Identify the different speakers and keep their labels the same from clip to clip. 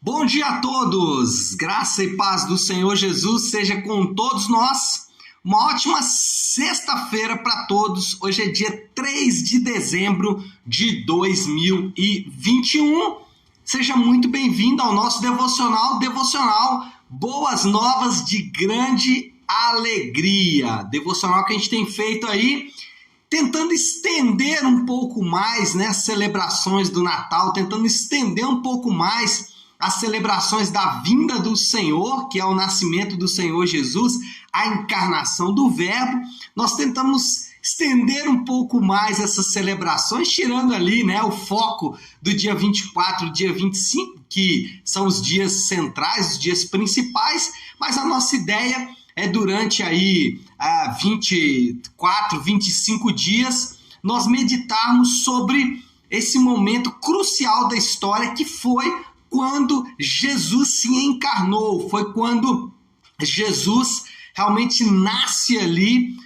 Speaker 1: Bom dia a todos! Graça e paz do Senhor Jesus seja com todos nós. Uma ótima sexta-feira para todos. Hoje é dia 3 de dezembro de 2021. Seja muito bem-vindo ao nosso devocional Boas Novas de Grande Alegria. Devocional que a gente tem feito aí, tentando estender um pouco mais, as celebrações do Natal, tentando estender um pouco mais as celebrações da vinda do Senhor, que é o nascimento do Senhor Jesus, a encarnação do Verbo. Nós tentamos estender um pouco mais essas celebrações, tirando ali o foco do dia 24 e dia 25, que são os dias centrais, os dias principais, mas a nossa ideia é durante aí 24, 25 dias, nós meditarmos sobre esse momento crucial da história, que foi quando Jesus se encarnou, foi quando Jesus realmente nasce ali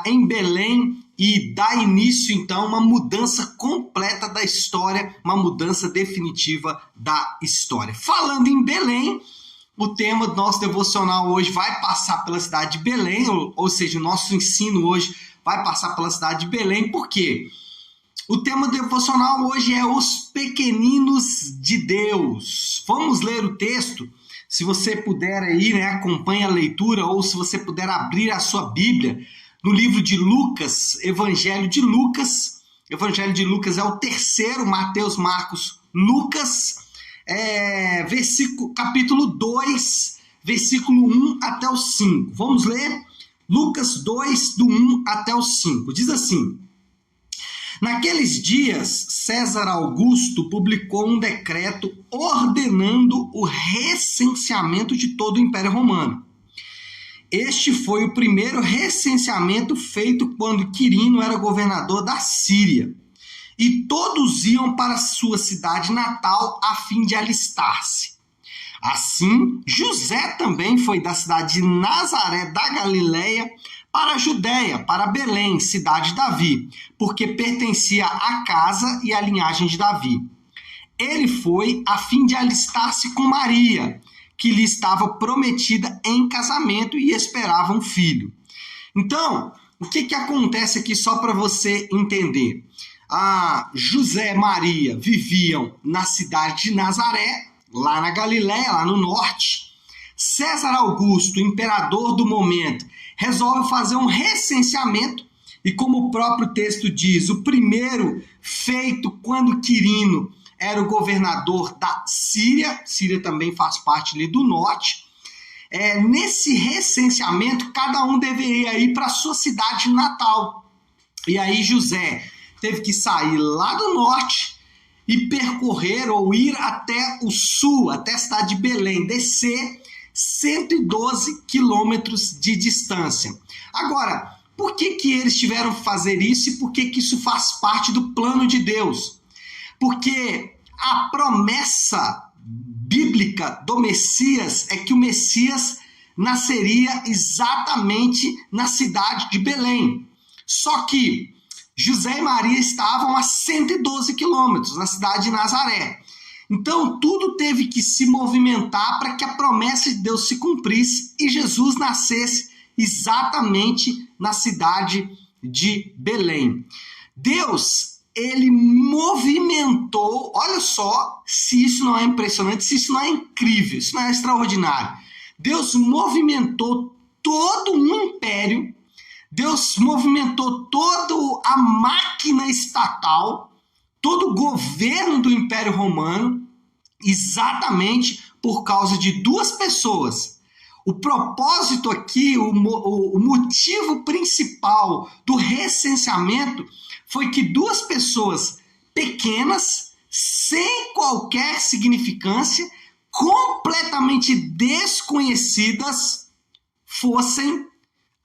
Speaker 1: em Belém e dá início então uma mudança completa da história, uma mudança definitiva da história. Falando em Belém, o tema do nosso devocional hoje vai passar pela cidade de Belém, ou seja, o nosso ensino hoje vai passar pela cidade de Belém. Por quê? O tema devocional hoje é os pequeninos de Deus. Vamos ler o texto? Se você puder aí, acompanhe a leitura, ou se você puder abrir a sua Bíblia no livro de Lucas, Evangelho de Lucas. Evangelho de Lucas é o terceiro, Mateus, Marcos, Lucas, capítulo 2, versículo 1 até o 5. Vamos ler? Lucas 2, do 1 até o 5. Diz assim: Naqueles dias, César Augusto publicou um decreto ordenando o recenseamento de todo o Império Romano. Este foi o primeiro recenseamento feito quando Quirino era governador da Síria. E todos iam para sua cidade natal a fim de alistar-se. Assim, José também foi da cidade de Nazaré da Galileia para a Judéia, para Belém, cidade de Davi, porque pertencia à casa e à linhagem de Davi. Ele foi a fim de alistar-se com Maria, que lhe estava prometida em casamento e esperava um filho. Então, o que acontece aqui só para você entender? José e Maria viviam na cidade de Nazaré, lá na Galileia, lá no norte. César Augusto, imperador do momento, resolve fazer um recenseamento, e como o próprio texto diz, o primeiro feito quando Quirino era o governador da Síria. Síria também faz parte ali do norte. Nesse recenseamento, cada um deveria ir para a sua cidade natal. E aí José teve que sair lá do norte e percorrer ou ir até o sul, até a cidade de Belém, descer 112 quilômetros de distância. Agora, por que eles tiveram que fazer isso e por que isso faz parte do plano de Deus? Porque a promessa bíblica do Messias é que o Messias nasceria exatamente na cidade de Belém. Só que José e Maria estavam a 112 quilômetros, na cidade de Nazaré. Então, tudo teve que se movimentar para que a promessa de Deus se cumprisse e Jesus nascesse exatamente na cidade de Belém. Deus, ele movimentou, olha só se isso não é impressionante, se isso não é incrível, isso não é extraordinário. Deus movimentou todo um império, Deus movimentou toda a máquina estatal, todo o governo do Império Romano, exatamente por causa de duas pessoas. O propósito aqui, o motivo principal do recenseamento foi que duas pessoas pequenas, sem qualquer significância, completamente desconhecidas, fossem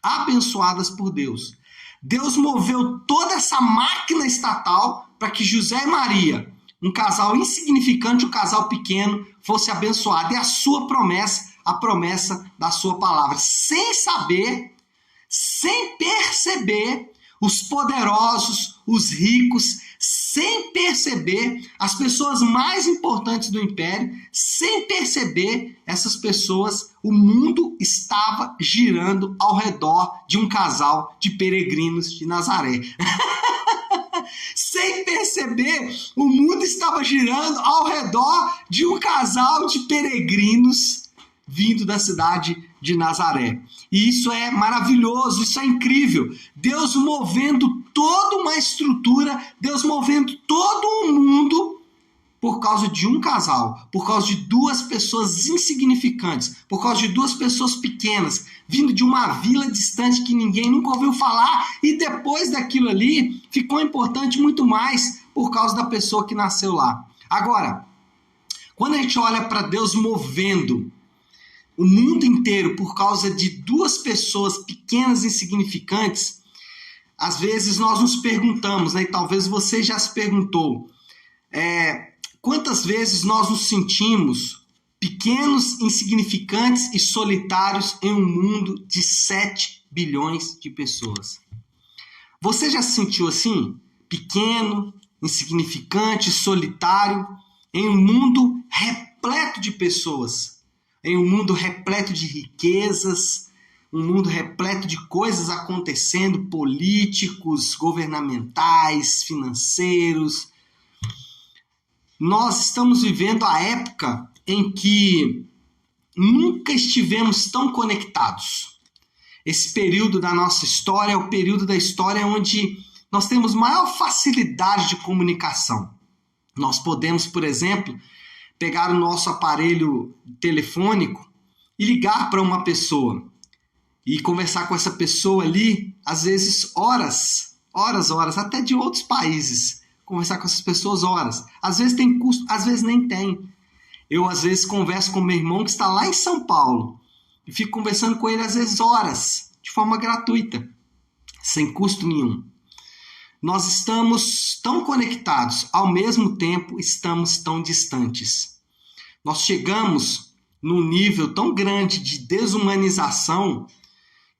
Speaker 1: abençoadas por Deus. Deus moveu toda essa máquina estatal para que José e Maria, um casal insignificante, um casal pequeno, fosse abençoado. E a sua promessa, a promessa da sua palavra. Sem saber, sem perceber, os poderosos, os ricos, sem perceber, as pessoas mais importantes do império, sem perceber essas pessoas, o mundo estava girando ao redor de um casal de peregrinos de Nazaré. Sem perceber, o mundo estava girando ao redor de um casal de peregrinos vindo da cidade de Nazaré. E isso é maravilhoso, isso é incrível. Deus movendo toda uma estrutura, Deus movendo todo um mundo por causa de um casal, por causa de duas pessoas insignificantes, por causa de duas pessoas pequenas, vindo de uma vila distante que ninguém nunca ouviu falar, e depois daquilo ali ficou importante muito mais por causa da pessoa que nasceu lá. Agora, quando a gente olha para Deus movendo o mundo inteiro por causa de duas pessoas pequenas e insignificantes, às vezes nós nos perguntamos, né, e talvez você já se perguntou, quantas vezes nós nos sentimos pequenos, insignificantes e solitários em um mundo de 7 bilhões de pessoas? Você já se sentiu assim? Pequeno, insignificante, solitário, em um mundo repleto de pessoas, em um mundo repleto de riquezas, um mundo repleto de coisas acontecendo, políticos, governamentais, financeiros. Nós estamos vivendo a época em que nunca estivemos tão conectados. Esse período da nossa história é o período da história onde nós temos maior facilidade de comunicação. Nós podemos, por exemplo, pegar o nosso aparelho telefônico e ligar para uma pessoa e conversar com essa pessoa ali, às vezes horas, até de outros países. Conversar com essas pessoas horas. Às vezes tem custo, às vezes nem tem. Eu, às vezes, converso com meu irmão que está lá em São Paulo e fico conversando com ele, às vezes, horas, de forma gratuita, sem custo nenhum. Nós estamos tão conectados, ao mesmo tempo estamos tão distantes. Nós chegamos num nível tão grande de desumanização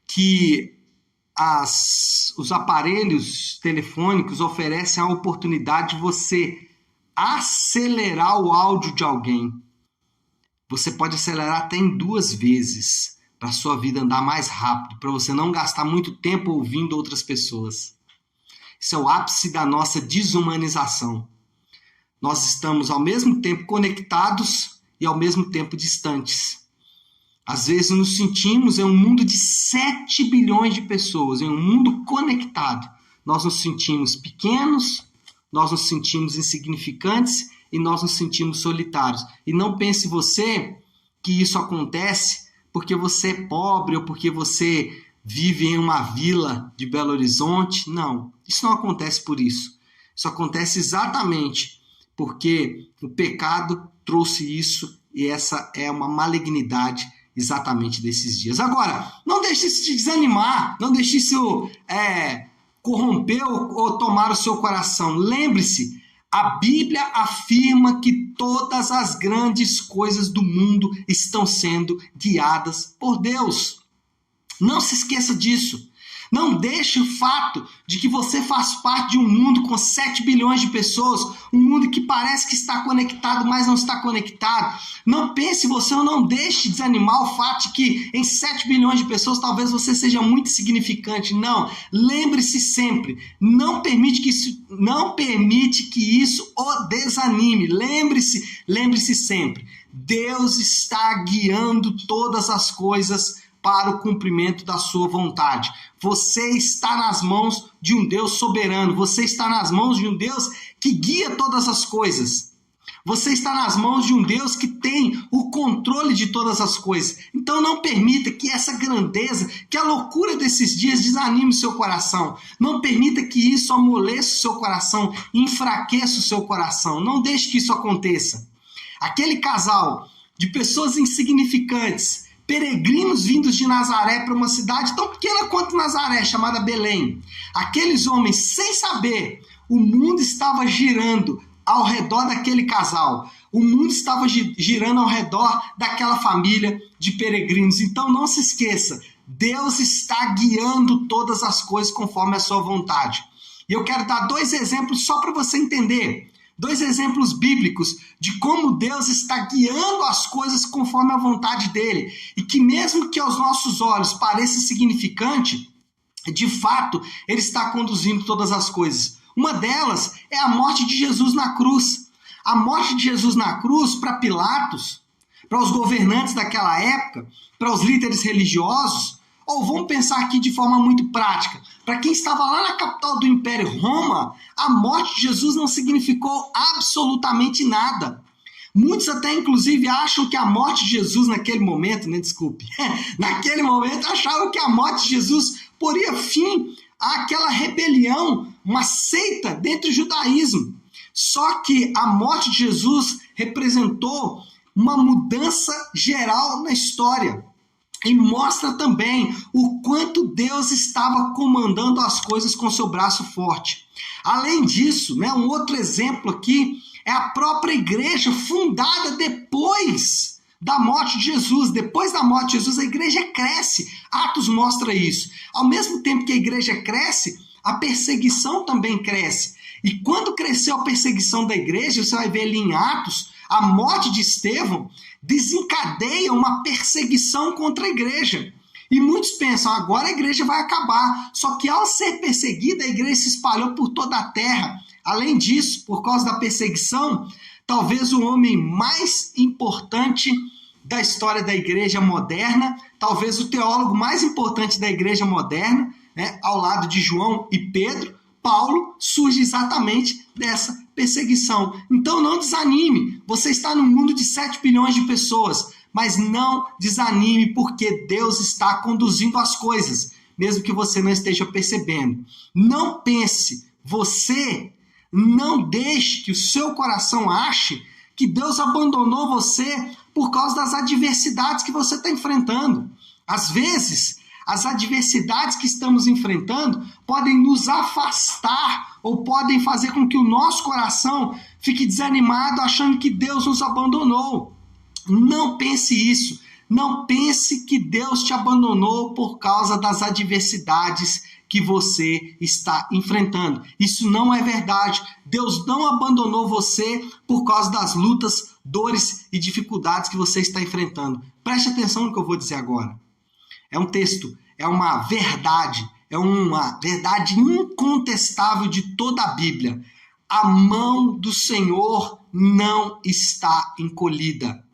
Speaker 1: que os aparelhos telefônicos oferecem a oportunidade de você acelerar o áudio de alguém. Você pode acelerar até em 2 vezes para a sua vida andar mais rápido, para você não gastar muito tempo ouvindo outras pessoas. Isso é o ápice da nossa desumanização. Nós estamos ao mesmo tempo conectados e ao mesmo tempo distantes. Às vezes nos sentimos em um mundo de 7 bilhões de pessoas, em um mundo conectado. Nós nos sentimos pequenos, nós nos sentimos insignificantes e nós nos sentimos solitários. E não pense você que isso acontece porque você é pobre ou porque você vive em uma vila de Belo Horizonte. Não, isso não acontece por isso. Isso acontece exatamente porque o pecado trouxe isso e essa é uma malignidade exatamente desses dias. Agora, não deixe isso te desanimar, não deixe isso corromper ou tomar o seu coração. Lembre-se, a Bíblia afirma que todas as grandes coisas do mundo estão sendo guiadas por Deus. Não se esqueça disso. Não deixe o fato de que você faz parte de um mundo com 7 bilhões de pessoas, um mundo que parece que está conectado, mas não está conectado. Não pense você ou não deixe desanimar o fato de que em 7 bilhões de pessoas talvez você seja muito insignificante. Não, lembre-se sempre, não permite que isso o desanime. Lembre-se sempre, Deus está guiando todas as coisas para o cumprimento da sua vontade. Você está nas mãos de um Deus soberano. Você está nas mãos de um Deus que guia todas as coisas. Você está nas mãos de um Deus que tem o controle de todas as coisas. Então não permita que essa grandeza, que a loucura desses dias desanime o seu coração. Não permita que isso amoleça o seu coração, enfraqueça o seu coração. Não deixe que isso aconteça. Aquele casal de pessoas insignificantes, peregrinos vindos de Nazaré para uma cidade tão pequena quanto Nazaré, chamada Belém. Aqueles homens, sem saber, o mundo estava girando ao redor daquele casal. O mundo estava girando ao redor daquela família de peregrinos. Então não se esqueça, Deus está guiando todas as coisas conforme a sua vontade. E eu quero dar 2 exemplos só para você entender. 2 exemplos bíblicos de como Deus está guiando as coisas conforme a vontade dele. E que mesmo que aos nossos olhos pareça insignificante, de fato, ele está conduzindo todas as coisas. Uma delas é a morte de Jesus na cruz. A morte de Jesus na cruz para Pilatos, para os governantes daquela época, para os líderes religiosos, ou vamos pensar aqui de forma muito prática, para quem estava lá na capital do Império, Roma, a morte de Jesus não significou absolutamente nada. Muitos até, inclusive, acham que a morte de Jesus naquele momento, naquele momento achavam que a morte de Jesus poria fim àquela rebelião, uma seita dentro do judaísmo. Só que a morte de Jesus representou uma mudança geral na história. E mostra também o quanto Deus estava comandando as coisas com seu braço forte. Além disso, um outro exemplo aqui é a própria igreja fundada depois da morte de Jesus. Depois da morte de Jesus, a igreja cresce. Atos mostra isso. Ao mesmo tempo que a igreja cresce, a perseguição também cresce. E quando cresceu a perseguição da igreja, você vai ver ali em Atos, a morte de Estevão desencadeia uma perseguição contra a igreja. E muitos pensam, agora a igreja vai acabar. Só que ao ser perseguida, a igreja se espalhou por toda a terra. Além disso, por causa da perseguição, talvez o homem mais importante da história da igreja moderna, talvez o teólogo mais importante da igreja moderna, ao lado de João e Pedro, Paulo, surge exatamente dessa perseguição. Então não desanime, você está no mundo de 7 bilhões de pessoas, mas não desanime porque Deus está conduzindo as coisas, mesmo que você não esteja percebendo. Não pense, não deixe que o seu coração ache que Deus abandonou você por causa das adversidades que você está enfrentando. Às vezes, as adversidades que estamos enfrentando podem nos afastar ou podem fazer com que o nosso coração fique desanimado achando que Deus nos abandonou. Não pense isso. Não pense que Deus te abandonou por causa das adversidades que você está enfrentando. Isso não é verdade. Deus não abandonou você por causa das lutas, dores e dificuldades que você está enfrentando. Preste atenção no que eu vou dizer agora. É um texto, é uma verdade incontestável de toda a Bíblia. A mão do Senhor não está encolhida.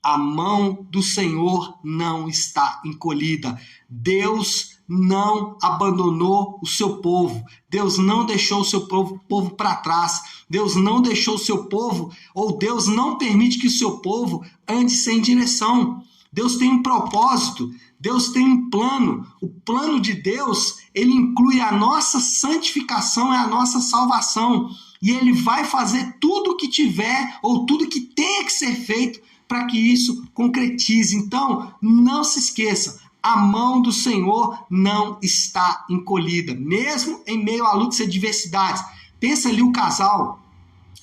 Speaker 1: A mão do Senhor não está encolhida. Deus não abandonou o seu povo. Deus não deixou o seu povo para trás. Deus não deixou o seu povo, ou Deus não permite que o seu povo ande sem direção. Deus tem um propósito, Deus tem um plano. O plano de Deus, ele inclui a nossa santificação e a nossa salvação. E ele vai fazer tudo o que tiver, ou tudo que tenha que ser feito para que isso concretize. Então, não se esqueça, a mão do Senhor não está encolhida, mesmo em meio a lutas e adversidades. Pensa ali o casal,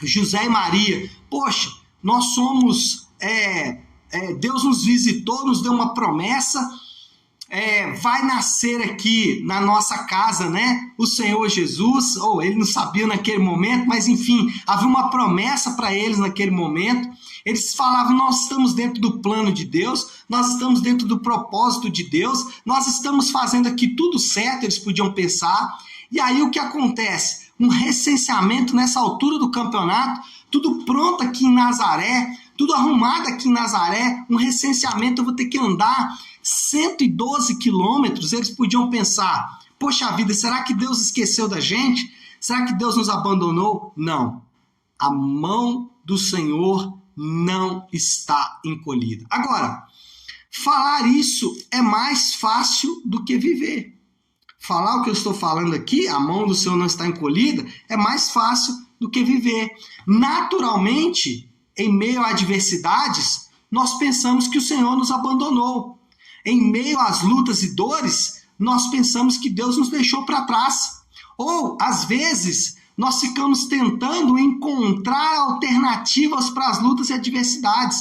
Speaker 1: José e Maria. Poxa, nós somos... Deus nos visitou, nos deu uma promessa, vai nascer aqui na nossa casa, o Senhor Jesus, ou ele não sabia naquele momento, mas enfim, havia uma promessa para eles naquele momento. Eles falavam, nós estamos dentro do plano de Deus, nós estamos dentro do propósito de Deus, nós estamos fazendo aqui tudo certo, eles podiam pensar. E aí o que acontece? Um recenseamento nessa altura do campeonato, tudo pronto aqui em Nazaré, tudo arrumado aqui em Nazaré, um recenseamento, eu vou ter que andar 112 quilômetros. Eles podiam pensar, poxa vida, será que Deus esqueceu da gente? Será que Deus nos abandonou? Não. A mão do Senhor não está encolhida. Agora, falar isso é mais fácil do que viver. Falar o que eu estou falando aqui, a mão do Senhor não está encolhida, é mais fácil do que viver. Naturalmente, em meio a adversidades, nós pensamos que o Senhor nos abandonou. Em meio às lutas e dores, nós pensamos que Deus nos deixou para trás. Ou, às vezes, nós ficamos tentando encontrar alternativas para as lutas e adversidades.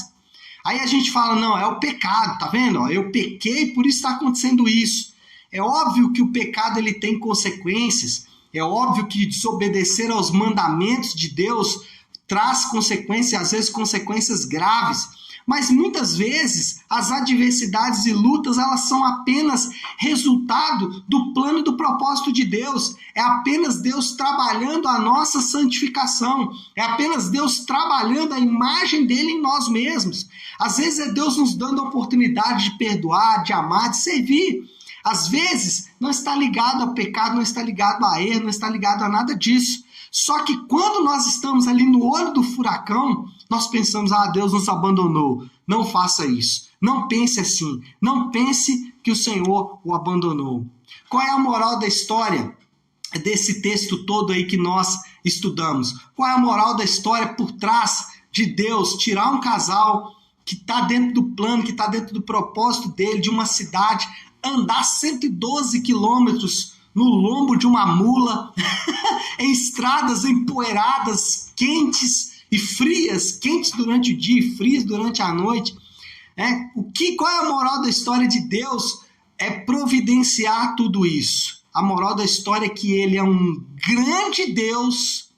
Speaker 1: Aí a gente fala, não, é o pecado, tá vendo? Eu pequei, por isso está acontecendo isso. É óbvio que o pecado ele tem consequências, É óbvio que desobedecer aos mandamentos de Deus traz consequências, às vezes consequências graves, mas muitas vezes as adversidades e lutas elas são apenas resultado do plano e do propósito de Deus. É apenas Deus trabalhando a nossa santificação. É apenas Deus trabalhando a imagem dele em nós mesmos. Às vezes é Deus nos dando a oportunidade de perdoar, de amar, de servir. Às vezes não está ligado ao pecado, não está ligado a erro, não está ligado a nada disso. Só que quando nós estamos ali no olho do furacão, nós pensamos, Deus nos abandonou. Não faça isso. Não pense assim. Não pense que o Senhor o abandonou. Qual é a moral da história desse texto todo aí que nós estudamos? Qual é a moral da história por trás de Deus tirar um casal que está dentro do plano, que está dentro do propósito dele, de uma cidade, andar 112 quilômetros no lombo de uma mula, em estradas empoeiradas, quentes e frias, quentes durante o dia e frias durante a noite. Qual é a moral da história de Deus? É providenciar tudo isso. A moral da história é que ele é um grande Deus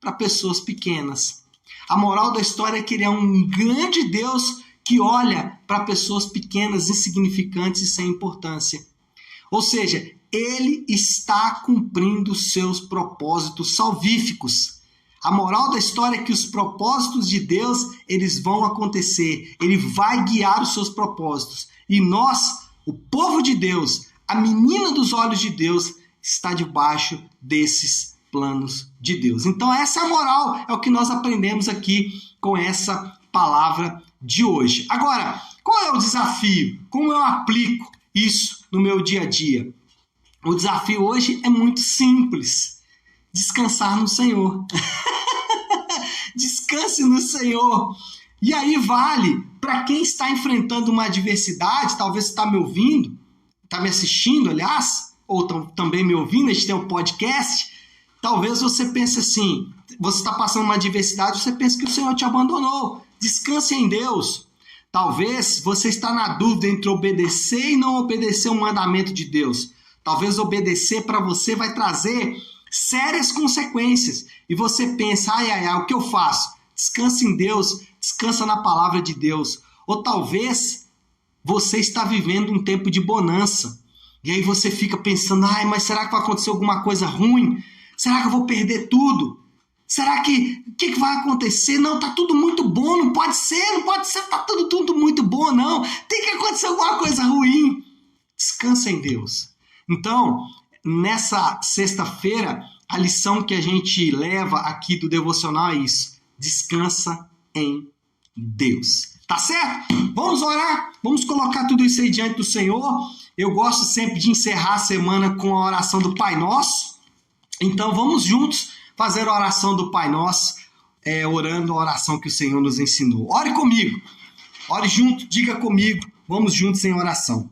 Speaker 1: para pessoas pequenas. A moral da história é que ele é um grande Deus que olha para pessoas pequenas, insignificantes e sem importância. Ou seja, ele está cumprindo seus propósitos salvíficos. A moral da história é que os propósitos de Deus, eles vão acontecer. Ele vai guiar os seus propósitos. E nós, o povo de Deus, a menina dos olhos de Deus, está debaixo desses planos de Deus. Então essa é a moral, é o que nós aprendemos aqui com essa palavra de hoje. Agora, qual é o desafio? Como eu aplico isso no meu dia a dia? O desafio hoje é muito simples. Descansar no Senhor. Descanse no Senhor. E aí vale para quem está enfrentando uma adversidade, talvez está me ouvindo, está me assistindo, aliás, ou também me ouvindo, a gente tem um podcast, talvez você pense assim, você está passando uma adversidade, você pensa que o Senhor te abandonou. Descanse em Deus. Talvez você está na dúvida entre obedecer e não obedecer o mandamento de Deus. Talvez obedecer para você vai trazer sérias consequências. E você pensa, o que eu faço? Descansa em Deus, descansa na palavra de Deus. Ou talvez você está vivendo um tempo de bonança. E aí você fica pensando, mas será que vai acontecer alguma coisa ruim? Será que eu vou perder tudo? Será que o que vai acontecer? Não, tá tudo muito bom, não pode ser, tá tudo muito bom, não. Tem que acontecer alguma coisa ruim. Descansa em Deus. Então, nessa sexta-feira, a lição que a gente leva aqui do devocional é isso. Descansa em Deus. Tá certo? Vamos orar? Vamos colocar tudo isso aí diante do Senhor. Eu gosto sempre de encerrar a semana com a oração do Pai Nosso. Então, vamos juntos fazer a oração do Pai Nosso, orando a oração que o Senhor nos ensinou. Ore comigo. Ore junto, diga comigo. Vamos juntos em oração.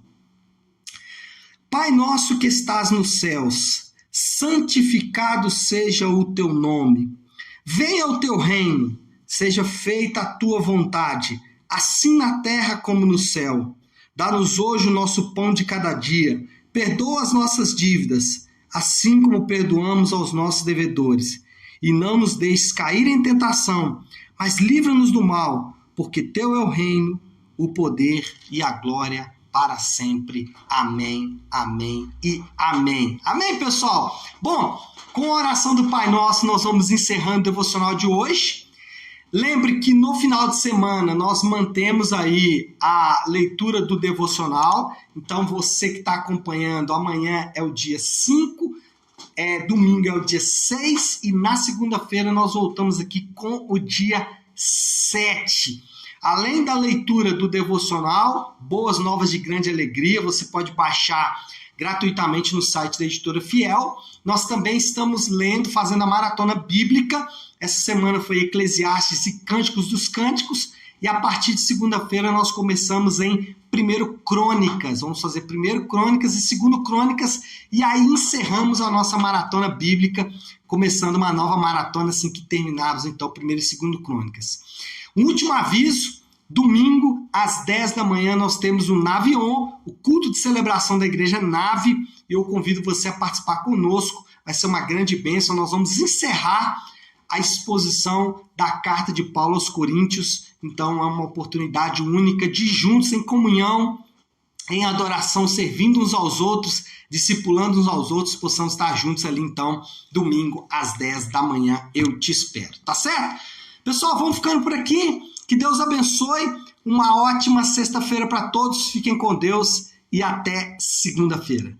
Speaker 1: Pai nosso que estás nos céus, santificado seja o teu nome. Venha o teu reino, seja feita a tua vontade, assim na terra como no céu. Dá-nos hoje o nosso pão de cada dia. Perdoa as nossas dívidas, assim como perdoamos aos nossos devedores. E não nos deixes cair em tentação, mas livra-nos do mal, porque teu é o reino, o poder e a glória para sempre. Amém, amém e amém. Amém, pessoal? Bom, com a oração do Pai Nosso, nós vamos encerrando o devocional de hoje. Lembre que no final de semana nós mantemos aí a leitura do devocional. Então, você que está acompanhando, amanhã é o dia 5, domingo é o dia 6 e na segunda-feira nós voltamos aqui com o dia 7. Além da leitura do devocional, Boas Novas de Grande Alegria, você pode baixar gratuitamente no site da Editora Fiel. Nós também estamos fazendo a maratona bíblica. Essa semana foi Eclesiastes e Cânticos dos Cânticos. E a partir de segunda-feira nós começamos em 1 Crônicas. Vamos fazer 1 Crônicas e 2 Crônicas. E aí encerramos a nossa maratona bíblica, começando uma nova maratona assim que terminarmos então 1 e 2 Crônicas. Um último aviso, Domingo, às 10 da manhã, nós temos o Navion, o culto de celebração da igreja Nave. Eu convido você a participar conosco. Vai ser uma grande bênção. Nós vamos encerrar a exposição da carta de Paulo aos Coríntios. Então, é uma oportunidade única de juntos, em comunhão, em adoração, servindo uns aos outros, discipulando uns aos outros, possamos estar juntos ali, então, domingo, às 10 da manhã. Eu te espero, tá certo? Pessoal, vamos ficando por aqui. Que Deus abençoe. Uma ótima sexta-feira para todos. Fiquem com Deus e até segunda-feira.